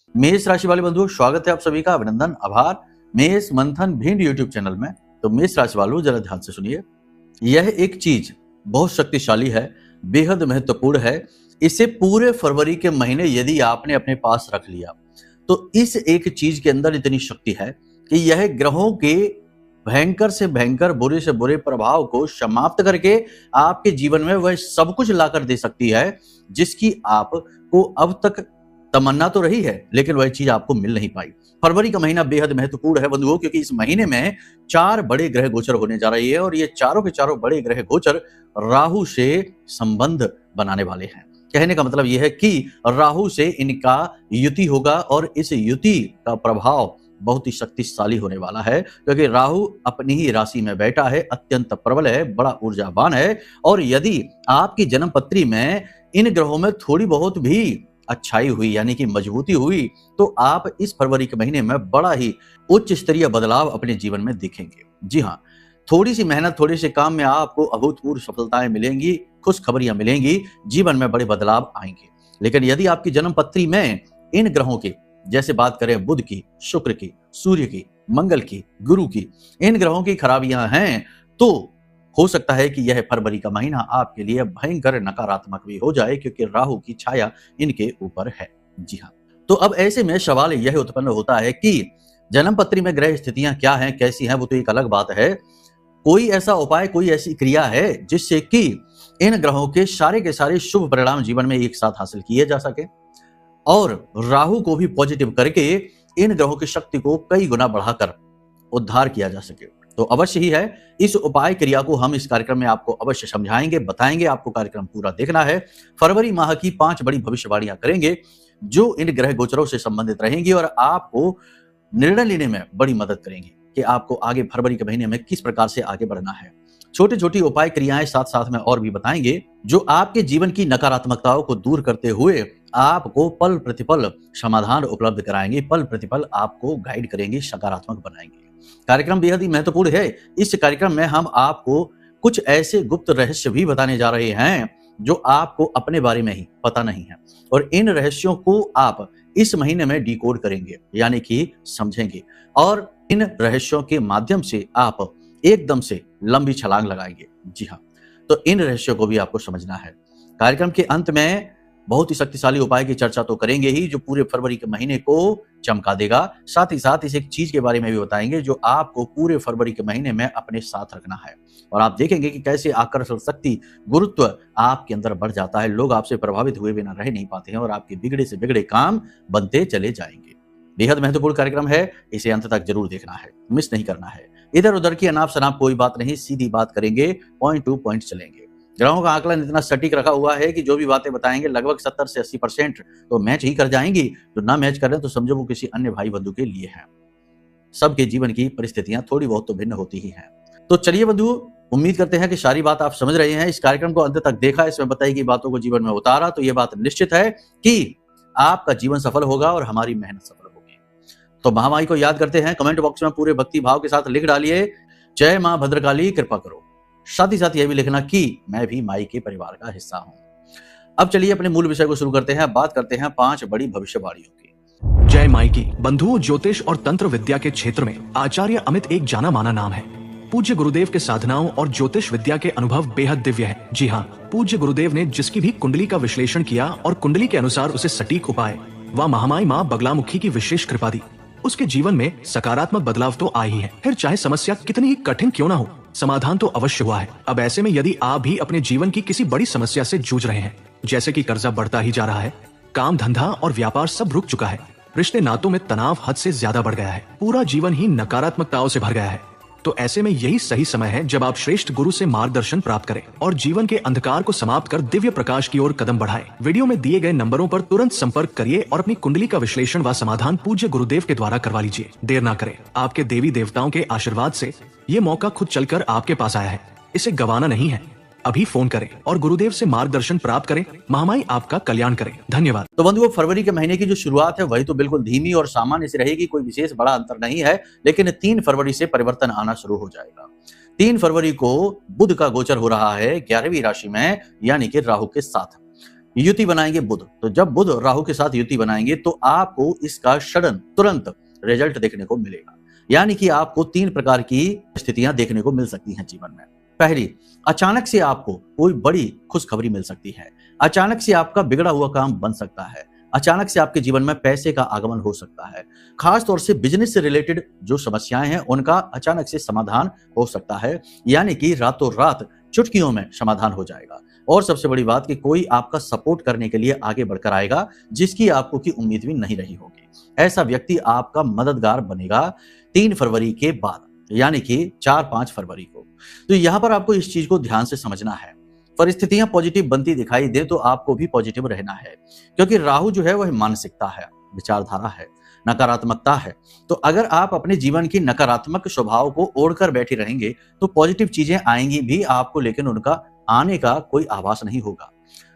मेष राशि वाले बंधुओं, स्वागत है आप सभी का। अभिनंदन, आभार मेष मंथन भिंड यूट्यूब चैनल में। तो मेष राशि वालों, जरा ध्यान से सुनिए। यह एक चीज बहुत शक्तिशाली है, बेहद महत्वपूर्ण है। इसे पूरे फरवरी के महीने यदि आपने अपने पास रख लिया तो इस एक चीज के अंदर इतनी शक्ति है कि यह ग्रहों के भयंकर से भयंकर, बुरे से बुरे प्रभाव को समाप्त करके आपके जीवन में वह सब कुछ लाकर दे सकती है जिसकी आपको अब तक तमन्ना तो रही है, लेकिन वह चीज आपको मिल नहीं पाई। फरवरी का महीना बेहद महत्वपूर्ण है बंधुओं, क्योंकि इस महीने में 4 बड़े ग्रह गोचर होने जा रही है और ये चारों के चारों बड़े ग्रह गोचर राहु से संबंध बनाने वाले हैं। कहने का मतलब यह है कि राहु से इनका युति होगा और इस युति का प्रभाव बहुत ही शक्तिशाली होने वाला है, क्योंकि राहु अपनी ही राशि में बैठा है, अत्यंत प्रबल है, बड़ा ऊर्जावान है। और यदि आपकी जन्म पत्री में इन ग्रहों में थोड़ी बहुत भी अच्छाई हुई, यानी कि मजबूती हुई, तो आप इस फरवरी के महीने में बड़ा ही उच्च स्तरीय बदलाव अपने जीवन में देखेंगे। जी हाँ, थोड़ी सी मेहनत, थोड़े से काम में आपको अभूतपूर्व सफलताएं मिलेंगी, खुशखबरियां मिलेंगी, जीवन में बड़े बदलाव आएंगे। लेकिन यदि आपकी जन्म पत्री में इन ग्रहों की, जैसे बात करें बुध की, शुक्र की, सूर्य की, मंगल की, गुरु की, इन ग्रहों की खराबियां हैं, तो हो सकता है कि यह फरवरी का महीना आपके लिए भयंकर नकारात्मक भी हो जाए, क्योंकि राहु की छाया इनके ऊपर है। जी हाँ, तो अब ऐसे में सवाल यह उत्पन्न होता है कि जन्म पत्री में ग्रह स्थितियां क्या हैं, कैसी हैं, वो तो एक अलग बात है। कोई ऐसा उपाय, कोई ऐसी क्रिया है जिससे कि इन ग्रहों के सारे शुभ परिणाम जीवन में एक साथ हासिल किए जा सके और राहु को भी पॉजिटिव करके इन ग्रहों की शक्ति को कई गुना बढ़ाकर उद्धार किया जा सके? तो अवश्य ही है, इस उपाय क्रिया को हम इस कार्यक्रम में आपको अवश्य समझाएंगे, बताएंगे। आपको कार्यक्रम पूरा देखना है। फरवरी माह की 5 बड़ी भविष्यवाणियां करेंगे जो इन ग्रह गोचरों से संबंधित रहेंगी और आपको निर्णय लेने में बड़ी मदद करेंगी कि आपको आगे फरवरी के महीने में किस प्रकार से आगे बढ़ना है। छोटी छोटी उपाय क्रियाएं साथ साथ में और भी बताएंगे जो आपके जीवन की नकारात्मकताओं को दूर करते हुए आपको पल प्रतिपल समाधान उपलब्ध कराएंगे, पल प्रतिपल आपको गाइड करेंगे, सकारात्मक बनाएंगे। कार्यक्रम बेहद ही महत्वपूर्ण है। इस कार्यक्रम में हम आपको कुछ ऐसे गुप्त रहस्य भी बताने जा रहे हैं जो आपको अपने बारे में ही पता नहीं है, और इन रहस्यों को आप इस महीने में डिकोड करेंगे, यानी कि समझेंगे, और इन रहस्यों के माध्यम से आप एकदम से लंबी छलांग लगाएंगे। जी हाँ, तो इन रहस्यों को भी आपको समझना है। कार्यक्रम के अंत में बहुत ही शक्तिशाली उपाय की चर्चा तो करेंगे ही, जो पूरे फरवरी के महीने को चमका देगा। साथ ही साथ इस एक चीज के बारे में भी बताएंगे जो आपको पूरे फरवरी के महीने में अपने साथ रखना है, और आप देखेंगे कि कैसे आकर्षण शक्ति, गुरुत्व आपके अंदर बढ़ जाता है। लोग आपसे प्रभावित हुए बिना रह नहीं पाते हैं और आपके बिगड़े से बिगड़े काम बनते चले जाएंगे। बेहद महत्वपूर्ण कार्यक्रम है, इसे अंत तक जरूर देखना है, मिस नहीं करना है। इधर उधर की अनाप शनाप कोई बात नहीं, सीधी बात करेंगे, पॉइंट टू पॉइंट चलेंगे। ग्रहों का आकलन इतना सटीक रखा हुआ है कि जो भी बातें बताएंगे लगभग 70 से 80% तो मैच ही कर जाएंगी। जो ना मैच कर रहे हैं तो समझो वो किसी अन्य भाई बंधु के लिए है। सबके जीवन की परिस्थितियां थोड़ी बहुत तो भिन्न होती ही हैं। तो चलिए बंधु, उम्मीद करते हैं कि सारी बात आप समझ रहे हैं। इस कार्यक्रम को अंत तक देखा, इसमें बताई गई बातों को जीवन में उतारा, तो ये बात निश्चित है कि आपका जीवन सफल होगा और हमारी मेहनत सफल होगी। तो महामाई को याद करते हैं, कमेंट बॉक्स में पूरे भक्ति भाव के साथ लिख डालिए, जय मां भद्रकाली कृपा करो। साथ ही साथ यह भी लिखना कि मैं भी माई के परिवार का हिस्सा हूं। अब चलिए अपने मूल विषय को शुरू करते हैं। बात करते हैं 5 बड़ी भविष्यवाणियों की। जय माई की। बंधुओं, ज्योतिष और तंत्र विद्या के क्षेत्र में आचार्य अमित एक जाना माना नाम है। पूज्य गुरुदेव के साधनाओं और ज्योतिष विद्या के अनुभव बेहद दिव्य है। जी हाँ, पूज्य गुरुदेव ने जिसकी भी कुंडली का विश्लेषण किया और कुंडली के अनुसार उसे सटीक उपाय व महामाई माँ बगलामुखी की विशेष कृपा दी, उसके जीवन में सकारात्मक बदलाव तो आ ही है। फिर चाहे समस्या कितनी ही कठिन क्यों ना हो, समाधान तो अवश्य हुआ है। अब ऐसे में यदि आप भी अपने जीवन की किसी बड़ी समस्या से जूझ रहे हैं, जैसे कि कर्जा बढ़ता ही जा रहा है, काम धंधा और व्यापार सब रुक चुका है, रिश्ते नातों में तनाव हद से ज्यादा बढ़ गया है, पूरा जीवन ही नकारात्मकताओं से भर गया है, तो ऐसे में यही सही समय है जब आप श्रेष्ठ गुरु से मार्गदर्शन प्राप्त करें और जीवन के अंधकार को समाप्त कर दिव्य प्रकाश की ओर कदम बढ़ाएं। वीडियो में दिए गए नंबरों पर तुरंत संपर्क करिए और अपनी कुंडली का विश्लेषण व समाधान पूज्य गुरुदेव के द्वारा करवा लीजिए। देर ना करें, आपके देवी देवताओं के आशीर्वाद से ये मौका खुद चलकर आपके पास आया है, इसे गंवाना नहीं है। अभी फोन करें और गुरुदेव से मार्गदर्शन प्राप्त करें। महामाई आपका कल्याण करें। धन्यवाद। तो बंधुओं, फरवरी के महीने की जो शुरुआत है वही तो बिल्कुल धीमी और सामान्य से रहेगी, कोई विशेष बड़ा अंतर नहीं है। लेकिन 3 फरवरी से परिवर्तन आना शुरू हो जाएगा। 3 फरवरी को बुध का गोचर हो रहा है 11वीं राशि में, यानी कि राहु के साथ। युति बनाएंगे बुध, तो जब बुध राहु के साथ युति बनाएंगे तो आपको इसका सडन तुरंत रिजल्ट देखने को मिलेगा। यानी कि आपको 3 प्रकार की स्थितियां देखने को मिल सकती हैं जीवन में। पहली, अचानक से आपको कोई बड़ी खुशखबरी मिल सकती है। अचानक से आपका बिगड़ा हुआ काम बन सकता है। अचानक से आपके जीवन में पैसे का आगमन हो सकता है। खास तौर से बिजनेस से रिलेटेड जो समस्याएं हैं उनका अचानक से समाधान हो सकता है। यानी कि रातों रात चुटकियों में समाधान हो जाएगा। और सबसे बड़ी बात कि कोई आपका सपोर्ट करने के लिए आगे बढ़कर आएगा जिसकी आपको की उम्मीद भी नहीं रही होगी। ऐसा व्यक्ति आपका मददगार बनेगा 3 फरवरी के बाद, यानी कि 4-5 फरवरी को। तो यहां पर आपको इस चीज को ध्यान से समझना है। परिस्थितियां पॉजिटिव बनती दिखाई दे तो आपको भी पॉजिटिव रहना है, क्योंकि राहु जो है वह मानसिकता है, विचारधारा है, नकारात्मकता है। तो अगर आप अपने जीवन की नकारात्मक स्वभाव को ओढ़कर बैठे रहेंगे तो पॉजिटिव चीजें आएंगी भी आपको, लेकिन उनका आने का कोई आभास नहीं होगा।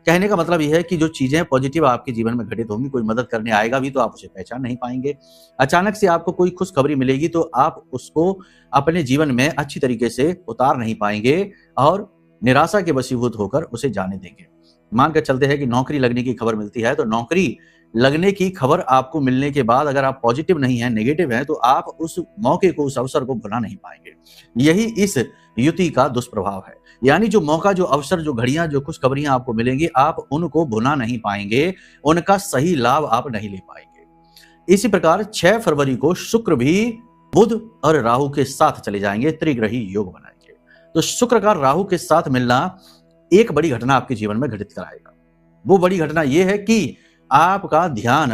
कहने का मतलब यह है कि जो चीजें पॉजिटिव आपके जीवन में घटित होंगी, कोई मदद करने आएगा भी तो आप उसे पहचान नहीं पाएंगे। अचानक से आपको कोई खुशखबरी मिलेगी तो आप उसको अपने जीवन में अच्छी तरीके से उतार नहीं पाएंगे और निराशा के वशीभूत होकर उसे जाने देंगे। मानकर चलते हैं कि नौकरी लगने की खबर मिलती है, तो नौकरी लगने की खबर आपको मिलने के बाद अगर आप पॉजिटिव नहीं है, नेगेटिव है, तो आप उस मौके को, उस अवसर को भुला नहीं पाएंगे। यही इस युति का दुष्प्रभाव है। यानी जो मौका, जो अवसर, जो घड़ियां, जो खुशखबरियां आपको मिलेंगी, आप उनको भुला नहीं पाएंगे, उनका सही लाभ आप नहीं ले पाएंगे। इसी प्रकार 6 फरवरी को शुक्र भी बुध और राहु के साथ चले जाएंगे, त्रिग्रही योग बनाएंगे। तो शुक्र का राहु के साथ मिलना एक बड़ी घटना आपके जीवन में घटित कराएगा। वो बड़ी घटना यह है कि आपका ध्यान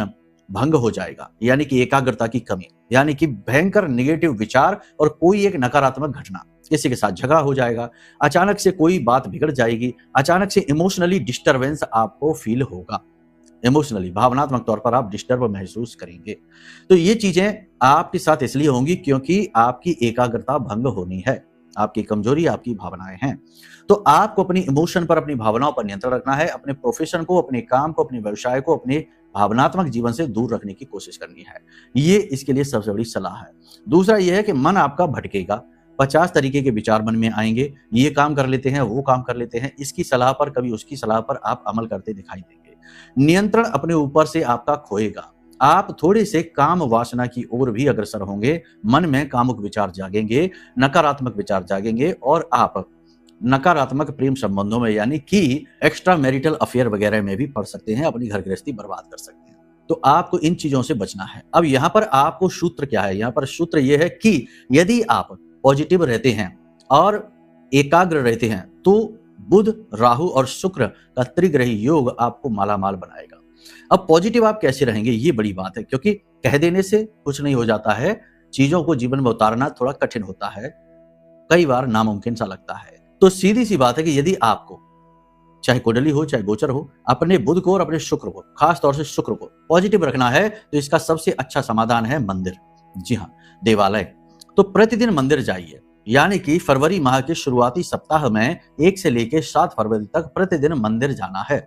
भंग हो जाएगा, यानी कि एकाग्रता की कमी, यानी कि भयंकर नेगेटिव विचार और कोई एक नकारात्मक घटना, किसी के साथ झगड़ा हो जाएगा, अचानक से कोई बात बिगड़ जाएगी, अचानक से इमोशनली डिस्टर्बेंस आपको फील होगा। इमोशनली, भावनात्मक तौर पर आप डिस्टर्ब महसूस करेंगे। तो ये चीजें आपके साथ इसलिए होंगी क्योंकि आपकी एकाग्रता भंग होनी है। आपकी कमजोरी आपकी भावनाएं हैं। तो आपको अपनी इमोशन पर, अपनी भावनाओं पर नियंत्रण रखना है। अपने प्रोफेशन को, अपने काम को, अपने व्यवसाय को, अपने भावनात्मक जीवन से दूर रखने की कोशिश करनी है। ये इसके लिए सबसे बड़ी सलाह है। दूसरा यह है कि मन आपका भटकेगा, 50 तरीके के विचार मन में आएंगे, ये काम कर लेते हैं, वो काम कर लेते हैं, इसकी सलाह पर, कभी उसकी सलाह पर आप अमल करते दिखाई देंगे। नियंत्रण अपने ऊपर से आपका खोएगा। आप थोड़े से काम वासना की ओर भी अग्रसर होंगे। मन में कामुक विचार जागेंगे, नकारात्मक विचार जागेंगे और आप नकारात्मक प्रेम संबंधों में, यानी कि एक्स्ट्रा मैरिटल अफेयर वगैरह में भी पड़ सकते हैं, अपनी घर गृहस्थी बर्बाद कर सकते हैं। तो आपको इन चीजों से बचना है। अब यहाँ पर आपको सूत्र क्या है? यहाँ पर सूत्र यह है कि यदि आप पॉजिटिव रहते हैं और एकाग्र रहते हैं तो बुध, राहु और शुक्र का त्रिग्रही योग आपको मालामाल बनाएगा। अब पॉजिटिव आप कैसे रहेंगे, ये बड़ी बात है, क्योंकि कह देने से कुछ नहीं हो जाता है। चीजों को जीवन में उतारना थोड़ा कठिन होता है, कई बार नामुमकिन सा लगता है। तो सीधी सी बात है कि यदि आपको, चाहे कुंडली हो चाहे गोचर हो, अपने बुध को और अपने शुक्र को, खास तौर से शुक्र को पॉजिटिव रखना है तो इसका सबसे अच्छा समाधान है मंदिर। जी हाँ, देवालय। तो प्रतिदिन मंदिर जाइए। यानी कि फरवरी माह के शुरुआती सप्ताह में 1 से लेकर 7 फरवरी तक प्रतिदिन मंदिर जाना है।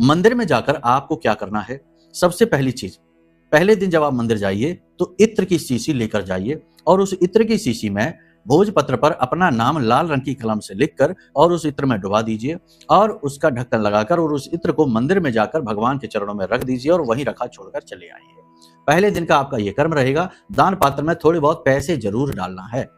मंदिर में जाकर आपको क्या करना है? सबसे पहली चीज, पहले दिन जब आप मंदिर जाइए तो इत्र की शीशी लेकर जाइए और उस इत्र की शीशी में भोजपत्र पर अपना नाम लाल रंग की कलम से लिखकर और उस इत्र में डुबा दीजिए और उसका ढक्कन लगाकर और उस इत्र को मंदिर में जाकर भगवान के चरणों में रख दीजिए और वहीं रखा छोड़कर चले आइए। पहले दिन का आपका यह कर्म रहेगा। दान पात्र में थोड़े बहुत पैसे जरूर डालना है।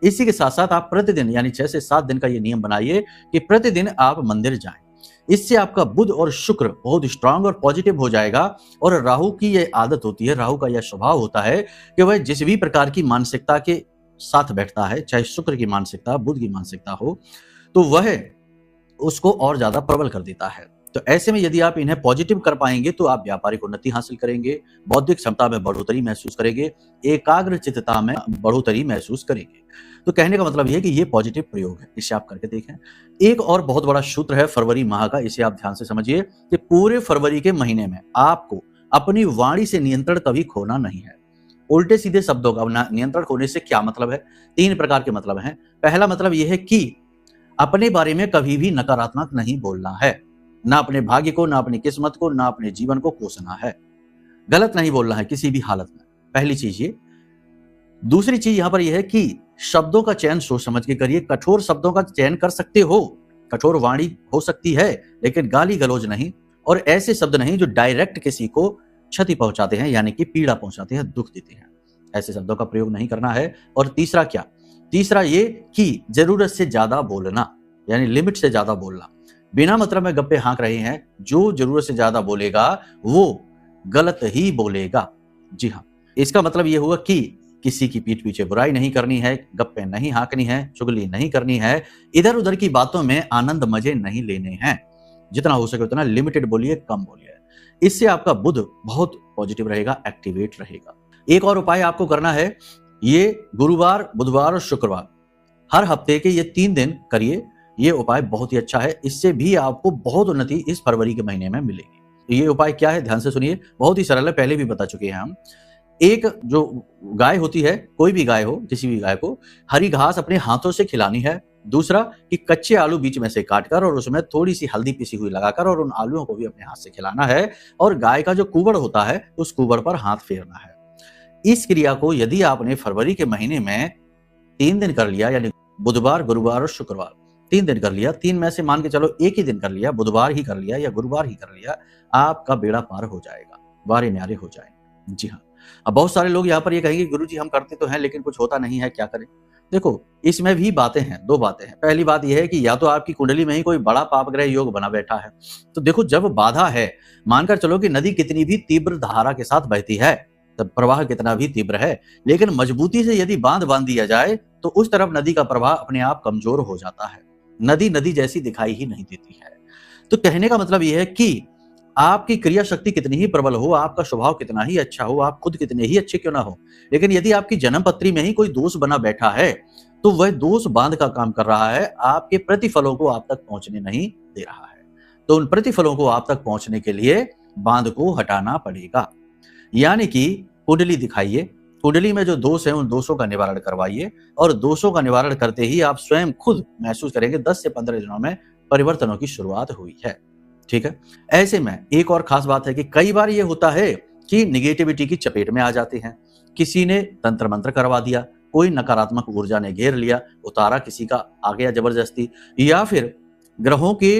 इसी के साथ साथ आप प्रतिदिन, यानी 6 से 7 दिन का ये नियम बनाइए कि प्रतिदिन आप मंदिर जाएं। इससे आपका बुध और शुक्र बहुत स्ट्रांग और पॉजिटिव हो जाएगा। और राहु की यह आदत होती है, राहु का यह स्वभाव होता है कि वह जिस भी प्रकार की मानसिकता के साथ बैठता है, चाहे शुक्र की मानसिकता, बुध की मानसिकता हो, तो वह उसको और ज्यादा प्रबल कर देता है। तो ऐसे में यदि आप इन्हें पॉजिटिव कर पाएंगे तो आप व्यापारिक उन्नति हासिल करेंगे, बौद्धिक क्षमता में बढ़ोतरी महसूस करेंगे, एकाग्र चित्तता में बढ़ोतरी महसूस करेंगे। तो कहने का मतलब यह है कि ये पॉजिटिव प्रयोग है, इसे आप करके देखें। एक और बहुत बड़ा सूत्र है फरवरी माह का, इसे आप ध्यान से समझिए कि पूरे फरवरी के महीने में आपको अपनी वाणी से नियंत्रण कभी खोना नहीं है। उल्टे सीधे शब्दों का नियंत्रण खोने से क्या मतलब है? 3 प्रकार के मतलब हैं। पहला मतलब यह है कि अपने बारे में कभी भी नकारात्मक नहीं बोलना है। ना अपने भाग्य को, ना अपनी किस्मत को, ना अपने जीवन को कोसना है। गलत नहीं बोलना है किसी भी हालत में, पहली चीज ये। दूसरी चीज यहां पर यह है कि शब्दों का चयन सोच समझ के करिए। कठोर शब्दों का चयन कर सकते हो, कठोर वाणी हो सकती है, लेकिन गाली गलौज नहीं। और ऐसे शब्द नहीं जो डायरेक्ट किसी को क्षति पहुंचाते हैं, यानी कि पीड़ा पहुंचाते हैं, दुख देते हैं। ऐसे शब्दों का प्रयोग नहीं करना है। और तीसरा क्या? तीसरा ये कि जरूरत से ज्यादा बोलना, यानी लिमिट से ज्यादा बोलना। बिना मतलब में गप्पे हाँक रहे हैं, जो जरूरत से ज्यादा बोलेगा वो गलत ही बोलेगा। जी हाँ, इसका मतलब ये हुआ कि किसी की पीठ पीछे बुराई नहीं करनी है, गप्पे नहीं हाँकनी है, चुगली नहीं करनी है, इधर उधर की बातों में आनंद मजे नहीं लेने हैं। जितना हो सके उतना लिमिटेड बोलिए, कम बोलिए। इससे आपका बुध बहुत पॉजिटिव रहेगा, एक्टिवेट रहेगा। एक और उपाय आपको करना है, ये गुरुवार, बुधवार और शुक्रवार हर हफ्ते के ये 3 दिन करिए। ये उपाय बहुत ही अच्छा है, इससे भी आपको बहुत उन्नति इस फरवरी के महीने में मिलेगी। ये उपाय क्या है, ध्यान से सुनिए, बहुत ही सरल है, पहले भी बता चुके हैं हम। एक जो गाय होती है, कोई भी गाय हो, किसी भी गाय को हरी घास अपने हाथों से खिलानी है। दूसरा कि कच्चे आलू बीच में से काटकर और उसमें थोड़ी सी हल्दी पिसी हुई लगाकर और उन आलूओं को भी अपने हाथ से खिलाना है। और गाय का जो कुबड़ होता है उस कुबड़ पर हाथ फेरना है। इस क्रिया को यदि आपने फरवरी के महीने में 3 दिन कर लिया, यानी बुधवार, गुरुवार और शुक्रवार 3 दिन कर लिया, 3 में से मान के चलो एक ही दिन कर लिया, बुधवार ही कर लिया या गुरुवार ही कर लिया, आपका बेड़ा पार हो जाएगा, वारे न्यारे हो जाएंगे। जी हाँ। अब बहुत सारे लोग यहाँ पर ये कहेंगे गुरुजी हम करते तो हैं लेकिन कुछ होता नहीं है, क्या करें? देखो, इसमें भी बातें हैं, 2 बातें हैं। पहली बात यह है कि या तो आपकी कुंडली में ही कोई बड़ा पापग्रह योग बना बैठा है। तो देखो, जब बाधा है, मानकर चलो कि नदी कितनी भी तीव्र धारा के साथ बहती है, तब प्रवाह कितना भी तीव्र है, लेकिन मजबूती से यदि बांध दिया जाए तो उस तरफ नदी का प्रवाह अपने आप कमजोर हो जाता है। नदी नदी जैसी दिखाई ही नहीं देती है। तो कहने का मतलब यह है कि आपकी क्रिया शक्ति कितनी ही प्रबल हो, आपका स्वभाव कितना ही अच्छा हो, आप खुद कितने ही अच्छे क्यों ना हो, लेकिन यदि आपकी जन्म पत्री में ही कोई दोष बना बैठा है तो वह दोष बांध का काम कर रहा है, आपके प्रतिफलों को आप तक पहुंचने नहीं दे रहा है। तो उन प्रतिफलों को आप तक पहुंचने के लिए बांध को हटाना पड़ेगा। यानी कि कुंडली दिखाइए, कुंडली में जो दोष है उन दोषों का निवारण करवाइए, और दोषों का निवारण करते ही आप स्वयं खुद महसूस करेंगे 10 से 15 दिनों में परिवर्तनों की शुरुआत हुई है। ठीक है। ऐसे में एक और खास बात है कि कई बार ये होता है कि निगेटिविटी की चपेट में आ जाते हैं। किसी ने तंत्र मंत्र करवा दिया, कोई नकारात्मक ऊर्जा ने घेर लिया, उतारा किसी का आ गया जबरदस्ती, या फिर ग्रहों के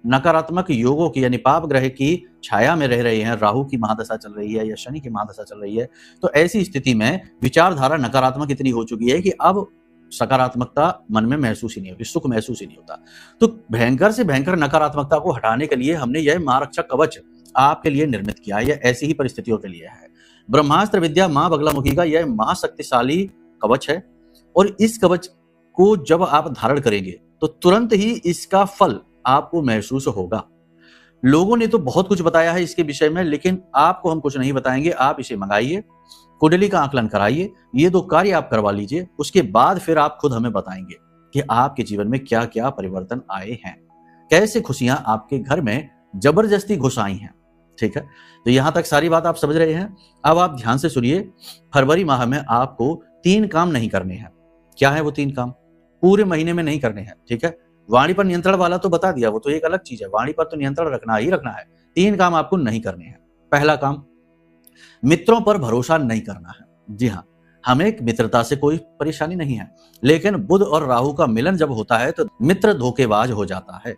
नकारात्मक योगों की, यानी पाप ग्रह की छाया में रह रहे हैं, राहु की महादशा चल रही है या शनि की महादशा चल रही है, तो ऐसी स्थिति में विचारधारा नकारात्मक इतनी हो चुकी है कि अब सकारात्मकता मन में महसूस ही नहीं होती, सुख महसूस ही नहीं होता। तो भयंकर से भयंकर नकारात्मकता को हटाने के लिए हमने यह महारक्षक कवच आपके लिए निर्मित किया है। यह ऐसी ही परिस्थितियों के लिए है। ब्रह्मास्त्र विद्या मां बगलामुखी का यह महाशक्तिशाली कवच है, और इस कवच को जब आप धारण करेंगे तो तुरंत ही इसका फल आपको महसूस होगा। लोगों ने तो बहुत कुछ बताया है इसके विषय में, लेकिन आपको हम कुछ नहीं बताएंगे। आप इसे मंगाइए, कुंडली का आकलन कराइए, ये 2 कार्य आप करवा लीजिए, उसके बाद फिर आप खुद हमें बताएंगे कि आपके जीवन में क्या क्या परिवर्तन आए हैं, कैसे खुशियां आपके घर में जबरदस्ती घुस आई हैं। ठीक है। तो यहां तक सारी बात आप समझ रहे हैं। अब आप ध्यान से सुनिए, फरवरी माह में आपको 3 काम नहीं करने हैं। क्या है वो 3 काम? पूरे महीने में नहीं करने हैं। ठीक है। वाणी पर नियंत्रण वाला तो बता दिया, वो तो एक अलग चीज है, वाणी पर तो नियंत्रण रखना ही रखना है। 3 काम आपको नहीं करने हैं। पहला काम, मित्रों पर भरोसा नहीं करना है। जी हाँ, हमें मित्रता से कोई परेशानी नहीं है, लेकिन बुध और राहु का मिलन जब होता है तो मित्र धोखेबाज हो जाता है।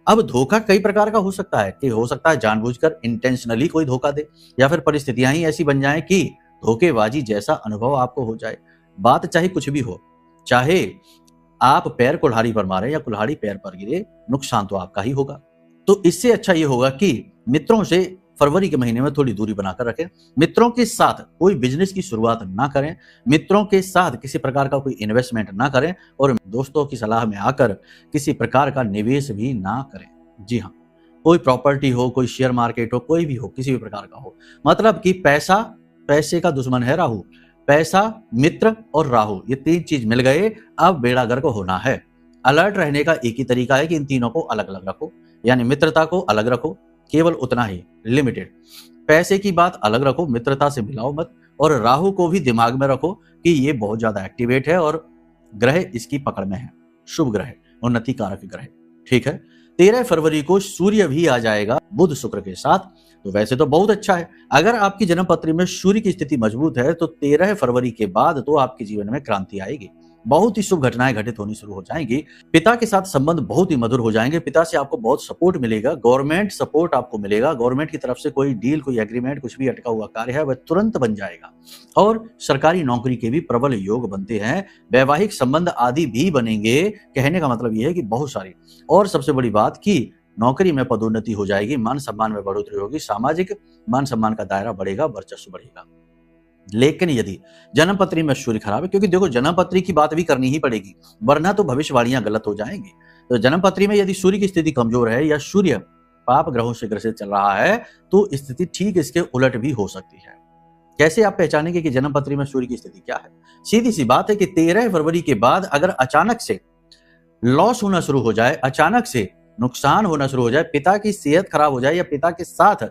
अब धोखा कई प्रकार का हो सकता है, कि हो सकता है जानबूझकर इंटेंशनली कोई धोखा दे, या फिर परिस्थितियां ही ऐसी बन जाएं कि धोखेबाजी जैसा अनुभव आपको हो जाए। बात चाहे कुछ भी हो, चाहे आप पैर कुल्हाड़ी पर मारे या कुल्हाड़ी पैर पर गिरे, नुकसान तो आपका ही होगा। तो इससे अच्छा ये होगा कि मित्रों से फरवरी के महीने में थोड़ी दूरी बनाकर रखें। मित्रों के साथ कोई बिजनेस की शुरुआत ना करें, मित्रों के साथ किसी प्रकार का कोई इन्वेस्टमेंट ना करें, और दोस्तों की सलाह में आकर किसी प्रकार का निवेश भी ना करें। जी हाँ, कोई प्रॉपर्टी हो, कोई शेयर मार्केट हो, कोई भी हो, किसी भी प्रकार का हो। मतलब कि पैसा, पैसे का दुश्मन है राहु। पैसा, मित्र और राहु, ये 3 चीज मिल गए, अब बेड़ा गर्क होना है। अलर्ट रहने का एक ही तरीका है कि इन तीनों को अलग अलग रखो, यानी मित्रता को अलग रखो, केवल उतना ही, लिमिटेड। पैसे की बात अलग रखो, मित्रता से मिलाओ मत, और राहु को भी दिमाग में रखो कि ये बहुत ज्यादा एक्टिवेट है और ग्रह इसकी पकड़ में है, शुभ ग्रह, उन्नति कारक ग्रह। ठीक है। 13 फरवरी को सूर्य भी आ जाएगा बुध शुक्र के साथ, तो वैसे तो बहुत अच्छा है। अगर आपकी जन्म पत्री में सूर्य की स्थिति मजबूत है तो 13 फरवरी के बाद तो आपके जीवन में क्रांति आएगी। बहुत ही शुभ घटनाएं घटित होनी शुरू हो जाएंगी। पिता के साथ संबंध बहुत ही मधुर हो जाएंगे। पिता से आपको बहुत सपोर्ट मिलेगा, गवर्नमेंट सपोर्ट आपको मिलेगा। गवर्नमेंट की तरफ से कोई डील, कोई एग्रीमेंट, कुछ भी अटका हुआ कार्य है वह तुरंत बन जाएगा। और सरकारी नौकरी के भी प्रबल योग बनते हैं। वैवाहिक संबंध आदि भी बनेंगे। कहने का मतलब यह है कि बहुत सारी, और सबसे बड़ी बात कि नौकरी में पदोन्नति हो जाएगी, मान सम्मान में बढ़ोतरी होगी, सामाजिक मान सम्मान का दायरा बढ़ेगा, वर्चस्व बढ़ेगा। लेकिन यदि जन्म पत्री में सूर्य खराब है, क्योंकि देखो जन्म पत्री की बात भी करनी ही पड़ेगी, वरना तो भविष्यवाणियां गलत हो जाएंगी। तो जन्म पत्री में यदि सूर्य की स्थिति कमजोर है या सूर्य पाप ग्रहों से ग्रसित चल रहा है तो स्थिति ठीक इसके उलट भी हो सकती है। कैसे आप पहचानेंगे कि जन्म पत्री में सूर्य की स्थिति क्या है? सीधी सी बात है कि 13 फरवरी के बाद अगर अचानक से लॉस होना शुरू हो जाए, अचानक से नुकसान होना शुरू हो जाए, पिता की सेहत खराब हो जाए या पिता के साथ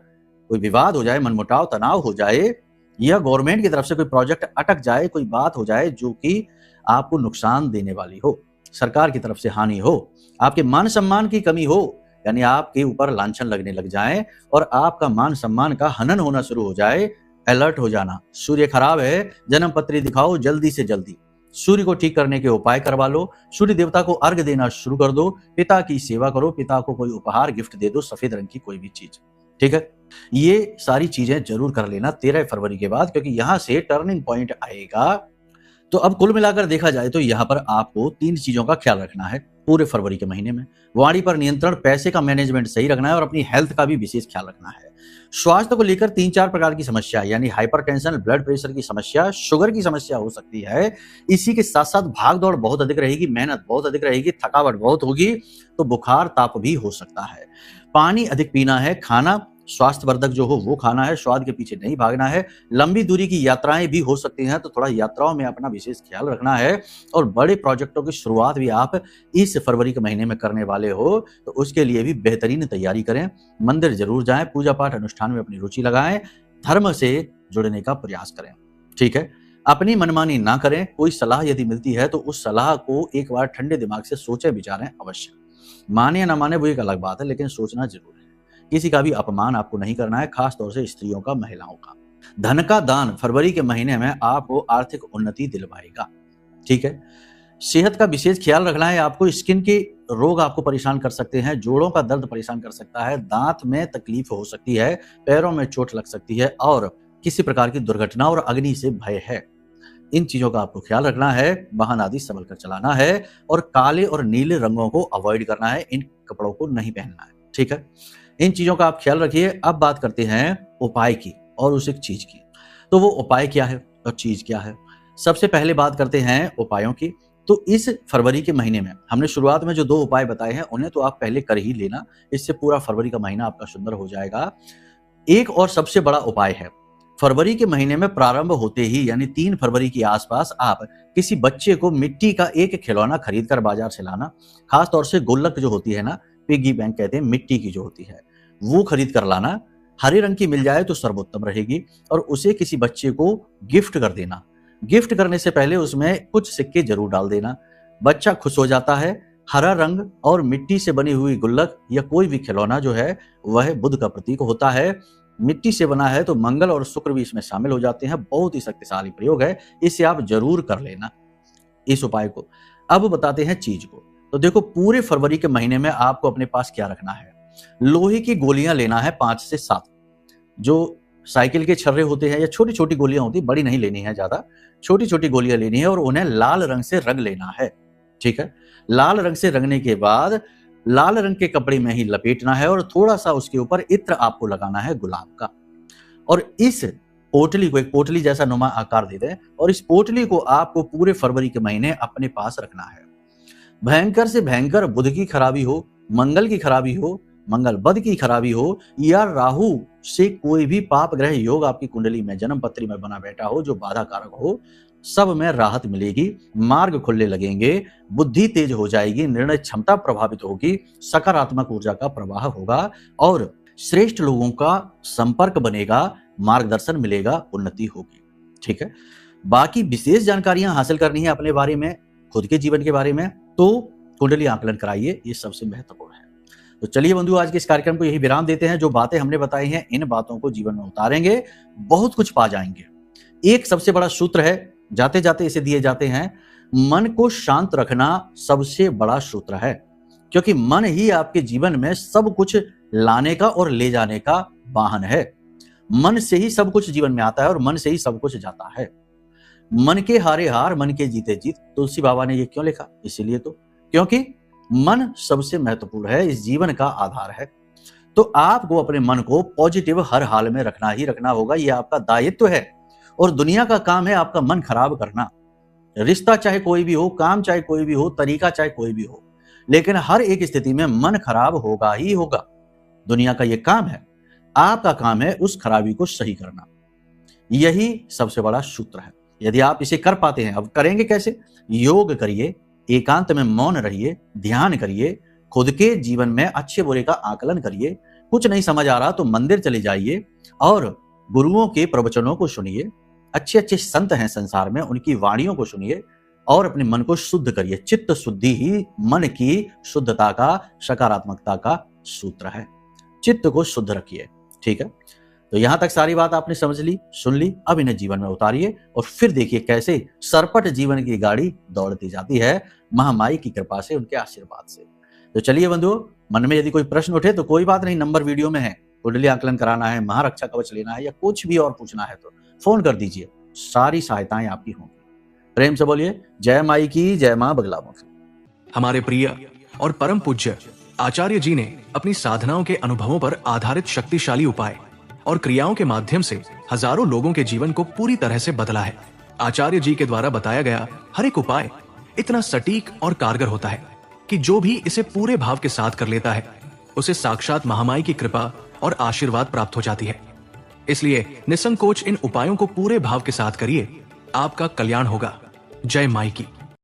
कोई विवाद हो जाए, मनमुटाव, तनाव हो जाए, या गवर्नमेंट की तरफ से कोई प्रोजेक्ट अटक जाए, कोई बात हो जाए जो कि आपको नुकसान देने वाली हो, सरकार की तरफ से हानि हो, आपके मान सम्मान की कमी हो, यानी आपके ऊपर लांछन लगने लग जाए और आपका मान सम्मान का हनन होना शुरू हो जाए, अलर्ट हो जाना। सूर्य खराब है, जन्म पत्री दिखाओ, जल्दी से जल्दी सूर्य को ठीक करने के उपाय करवा लो, सूर्य देवता को अर्घ देना शुरू कर दो, पिता की सेवा करो, पिता को कोई उपहार गिफ्ट दे दो, सफेद रंग की कोई भी चीज। ठीक है, ये सारी चीजें जरूर कर लेना 13 फरवरी के बाद, क्योंकि यहां से टर्निंग पॉइंट आएगा। तो अब कुल मिलाकर देखा जाए तो यहाँ पर आपको 3 चीजों का ख्याल रखना है पूरे फरवरी के महीने में। वाणी पर नियंत्रण, पैसे का मैनेजमेंट सही रखना है और अपनी हेल्थ का भी विशेष ख्याल रखना है। स्वास्थ्य को लेकर 3-4 प्रकार की समस्या, यानी हाइपरटेंशन, ब्लड प्रेशर की समस्या, शुगर की समस्या हो सकती है। इसी के साथ साथ भाग दौड़ बहुत अधिक रहेगी, मेहनत बहुत अधिक रहेगी, थकावट बहुत होगी, तो बुखार ताप भी हो सकता है। पानी अधिक पीना है, खाना स्वास्थ्यवर्धक जो हो वो खाना है, स्वाद के पीछे नहीं भागना है। लंबी दूरी की यात्राएं भी हो सकती हैं, तो थोड़ा यात्राओं में अपना विशेष ख्याल रखना है। और बड़े प्रोजेक्टों की शुरुआत भी आप इस फरवरी के महीने में करने वाले हो, तो उसके लिए भी बेहतरीन तैयारी करें। मंदिर जरूर जाएं, पूजा पाठ अनुष्ठान में अपनी रुचि लगाएं, धर्म से जुड़ने का प्रयास करें। ठीक है, अपनी मनमानी ना करें। कोई सलाह यदि मिलती है तो उस सलाह को एक बार ठंडे दिमाग से सोचें विचारें अवश्य। माने या ना माने वो एक अलग बात है, लेकिन सोचना जरूर है। किसी का भी अपमान आपको नहीं करना है, खास तौर से स्त्रियों का, महिलाओं का। धन का दान फरवरी के महीने में आपको आर्थिक उन्नति दिलवाएगा। ठीक है, सेहत का विशेष ख्याल रखना है आपको। स्किन के रोग आपको परेशान कर सकते हैं, जोड़ों का दर्द परेशान कर सकता है, दांत में तकलीफ हो सकती है, पैरों में चोट लग सकती है और किसी प्रकार की दुर्घटना और अग्नि से भय है। इन चीजों का आपको ख्याल रखना है, वाहन आदि संभल कर चलाना है और काले और नीले रंगों को अवॉइड करना है, इन कपड़ों को नहीं पहनना है। ठीक है, इन चीजों का आप ख्याल रखिए। अब बात करते हैं उपाय की और उस एक चीज की। तो वो उपाय क्या है और चीज क्या है? सबसे पहले बात करते हैं उपायों की। तो इस फरवरी के महीने में हमने शुरुआत में जो 2 उपाय बताए हैं उन्हें तो आप पहले कर ही लेना, इससे पूरा फरवरी का महीना आपका सुंदर हो जाएगा। एक और सबसे बड़ा उपाय है, फरवरी के महीने में प्रारंभ होते ही यानी 3 फरवरी के आसपास आप किसी बच्चे को मिट्टी का एक खिलौना खरीद कर बाजार से लाना। खासतौर से गुल्लक जो होती है ना, पिग्गी बैंक कहते हैं, मिट्टी की जो होती है वो खरीद कर लाना। हरे रंग की मिल जाए तो सर्वोत्तम रहेगी और उसे किसी बच्चे को गिफ्ट कर देना। गिफ्ट करने से पहले उसमें कुछ सिक्के जरूर डाल देना, बच्चा खुश हो जाता है। हरा रंग और मिट्टी से बनी हुई गुल्लक या कोई भी खिलौना जो है वह बुध का प्रतीक होता है। मिट्टी से बना है तो मंगल और शुक्र भी इसमें शामिल हो जाते हैं। बहुत ही शक्तिशाली प्रयोग है, इसे आप जरूर कर लेना इस उपाय को। अब बताते हैं चीज को। तो देखो, पूरे फरवरी के महीने में आपको अपने पास क्या रखना है? लोहे की गोलियां लेना है 5 से 7, जो साइकिल के छर्रे होते हैं या छोटी छोटी गोलियां होती है, बड़ी नहीं लेनी है, ज्यादा छोटी छोटी गोलियां लेनी है और उन्हें लाल रंग से रंग लेना है। ठीक है, लाल रंग से रंगने के बाद लाल रंग के कपड़े में ही लपेटना है और थोड़ा सा उसके ऊपर इत्र आपको लगाना है गुलाब का। और इस पोटली को एक पोटली जैसा नुमा आकार दे दें और इस पोटली को आपको पूरे फरवरी के महीने अपने पास रखना है। भयंकर से भयंकर बुध की खराबी हो, मंगल की खराबी हो, मंगल बुध की खराबी हो या राहु से कोई भी पाप ग्रह योग आपकी कुंडली में जन्म पत्री में बना बैठा हो जो बाधा कारक हो, सब में राहत मिलेगी। मार्ग खुलने लगेंगे, बुद्धि तेज हो जाएगी, निर्णय क्षमता प्रभावित होगी, सकारात्मक ऊर्जा का प्रवाह होगा और श्रेष्ठ लोगों का संपर्क बनेगा, मार्गदर्शन मिलेगा, उन्नति होगी। ठीक है, बाकी विशेष जानकारियां हासिल करनी है अपने बारे में, खुद के जीवन के बारे में, तो कुंडली आकलन कराइए, ये सबसे महत्वपूर्ण है। तो चलिए बंधु, आज के इस कार्यक्रम को यही विराम देते हैं। जो बातें हमने बताई हैं इन बातों को जीवन में उतारेंगे, बहुत कुछ पा जाएंगे। एक सबसे बड़ा सूत्र है, जाते जाते इसे दिए जाते हैं, मन को शांत रखना सबसे बड़ा सूत्र है, क्योंकि मन ही आपके जीवन में सब कुछ लाने का और ले जाने का वाहन है। मन से ही सब कुछ जीवन में आता है और मन से ही सब कुछ जाता है। मन के हारे हार, मन के जीते जीत, तुलसी बाबा ने ये क्यों लिखा? इसीलिए तो क्योंकि मन सबसे महत्वपूर्ण है, इस जीवन का आधार है। तो आपको अपने मन को पॉजिटिव हर हाल में रखना ही रखना होगा, यह आपका दायित्व है। और दुनिया का काम है आपका मन खराब करना। रिश्ता चाहे कोई भी हो, काम चाहे कोई भी हो, तरीका चाहे कोई भी हो, लेकिन हर एक स्थिति में मन खराब होगा ही होगा। दुनिया का यह काम है, आपका काम है उस खराबी को सही करना। यही सबसे बड़ा सूत्र है। यदि आप इसे कर पाते हैं, अब करेंगे कैसे? योग करिए, एकांत में मौन रहिए, ध्यान करिए, खुद के जीवन में अच्छे बुरे का आकलन करिए। कुछ नहीं समझ आ रहा तो मंदिर चले जाइए और गुरुओं के प्रवचनों को सुनिए। अच्छे अच्छे संत हैं संसार में, उनकी वाणियों को सुनिए और अपने मन को शुद्ध करिए। चित्त शुद्धि ही मन की शुद्धता का, सकारात्मकता का सूत्र है। चित्त को शुद्ध रखिए। ठीक है, तो यहां तक सारी बात आपने समझ ली, सुन ली। अब इन्हें जीवन में उतारिए और फिर देखिए कैसे सरपट जीवन की गाड़ी दौड़ती जाती है, महामाई की कृपा से, उनके आशीर्वाद से। तो चलिए बंधुओं, मन में यदि कोई प्रश्न उठे तो कोई बात नहीं, नंबर वीडियो में है। कुंडली आकलन कराना है, महारक्षा कवच लेना है या कुछ भी और पूछना है तो फोन कर दीजिए, सारी सहायताएं आपकी होंगी। प्रेम से बोलिए जय माई की, जय मां बगलामुखी। हमारे प्रिय और परम पूज्य आचार्य जी ने अपनी साधनाओं के अनुभवों पर आधारित शक्तिशाली उपाय और क्रियाओं के माध्यम से हजारों लोगों के जीवन को पूरी तरह से बदला है। आचार्य जी के द्वारा बताया गया हर एक उपाय इतना सटीक और कारगर होता है कि जो भी इसे पूरे भाव के साथ कर लेता है, उसे साक्षात महामाई की कृपा और आशीर्वाद प्राप्त हो जाती है। इसलिए निसंकोच इन उपायों को पूरे भाव के साथ करिए, आपका कल्याण होगा। जय माई की।